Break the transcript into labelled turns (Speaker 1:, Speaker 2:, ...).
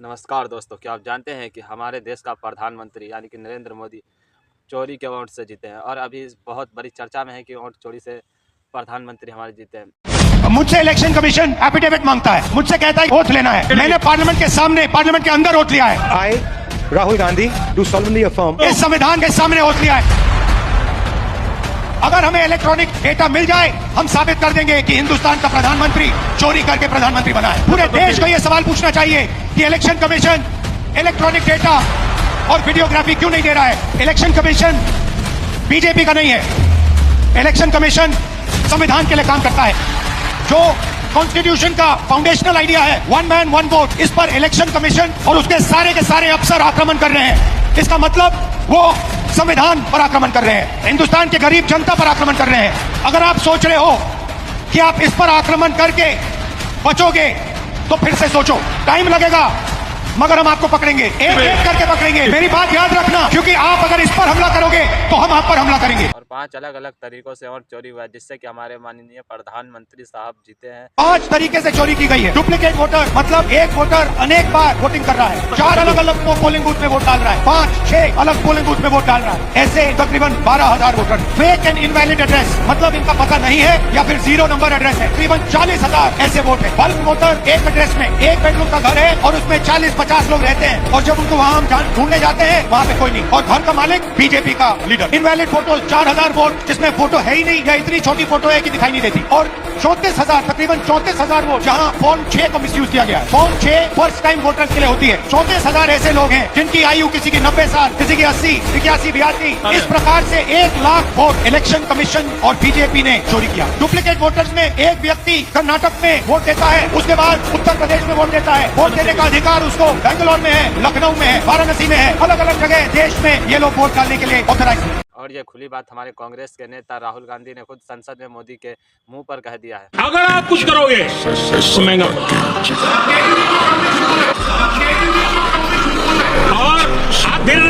Speaker 1: नमस्कार दोस्तों, क्या आप जानते हैं कि हमारे देश का प्रधानमंत्री यानी कि नरेंद्र मोदी चोरी के वोट से जीते हैं और अभी बहुत बड़ी चर्चा में है कि वोट चोरी से प्रधानमंत्री हमारे जीते हैं।
Speaker 2: मुझसे इलेक्शन कमीशन एफिडेविट मांगता है, मुझसे कहता है वोट लेना है। मैंने पार्लियामेंट के सामने, पार्लियामेंट के अंदर वोट लिया है।
Speaker 3: I, Rahul Gandhi, do solemnly affirm
Speaker 2: इस संविधान के सामने वोट लिया है। अगर हमें इलेक्ट्रॉनिक डेटा मिल जाए, हम साबित कर देंगे कि हिंदुस्तान का प्रधानमंत्री चोरी करके प्रधानमंत्री बना है। पूरे देश को यह सवाल पूछना चाहिए कि इलेक्शन कमीशन इलेक्ट्रॉनिक डेटा और वीडियोग्राफी क्यों नहीं दे रहा है। इलेक्शन कमीशन बीजेपी का नहीं है। इलेक्शन कमीशन संविधान के लिए काम करता है। जो कॉन्स्टिट्यूशन का फाउंडेशनल आइडिया है, वन मैन वन वोट, इस पर इलेक्शन कमीशन और उसके सारे अफसर आक्रमण कर रहे हैं। इसका मतलब वो संविधान पर आक्रमण कर रहे हैं, हिंदुस्तान के गरीब जनता पर आक्रमण कर रहे हैं। अगर आप सोच रहे हो कि आप इस पर आक्रमण करके बचोगे तो फिर से सोचो, टाइम लगेगा मगर हम आपको पकड़ेंगे, एक एक करके पकड़ेंगे। मेरी बात याद रखना, क्योंकि आप अगर इस पर हमला करोगे तो हम आप पर हमला करेंगे।
Speaker 1: और 5 अलग अलग तरीकों से वोट चोरी हुआ है, जिससे कि हमारे माननीय प्रधानमंत्री साहब जीते हैं।
Speaker 2: 5 तरीके से चोरी की गई है। डुप्लीकेट वोटर मतलब एक वोटर अनेक बार वोटिंग कर रहा है, 4 अलग अलग पोलिंग बूथ में वोट डाल रहा है, 5-6 अलग पोलिंग बूथ में वोट डाल रहा है। ऐसे तकरीबन 12,000 voter. Fake and invalid address मतलब इनका पता नहीं है या फिर 0 नंबर एड्रेस है। तकरीबन 40,000 ऐसे वोट है। बल्क वोटर एक एड्रेस में, एक बेडरूम का घर है और उसमें 40-50 लोग रहते हैं, और जब उनको वहाँ हम ढूंढने जाते हैं वहाँ पे कोई नहीं, और घर का मालिक बीजेपी का लीडर। इनवैलिड फोटो 4,000 वोट जिसमें फोटो है ही नहीं या इतनी छोटी फोटो है कि दिखाई नहीं देती। और 34,000 तकरीबन 34,000 वोट जहाँ फॉर्म 6 को मिसयूज किया गया है। फॉर्म 6 फर्स्ट टाइम वोटर्स के लिए होती है। 34,000 ऐसे लोग हैं जिनकी आयु किसी की 90 साल, किसी की 80, 81, 82। इस प्रकार से 1 लाख वोट इलेक्शन कमीशन और बीजेपी ने चोरी किया। डुप्लीकेट वोटर्स में एक व्यक्ति कर्नाटक में वोट देता है, उसके बाद उत्तर प्रदेश में वोट देता है। वोट देने का अधिकार उसको बेंगलोर में है, लखनऊ में है, वाराणसी में है, अलग अलग जगह देश में ये लोग वोट डालने के लिए ऑथराइज है।
Speaker 1: और ये खुली बात हमारे कांग्रेस के नेता राहुल गांधी ने खुद संसद में मोदी के मुंह पर कह दिया है।
Speaker 4: अगर आप कुछ करोगे तो महंगा और आप फिर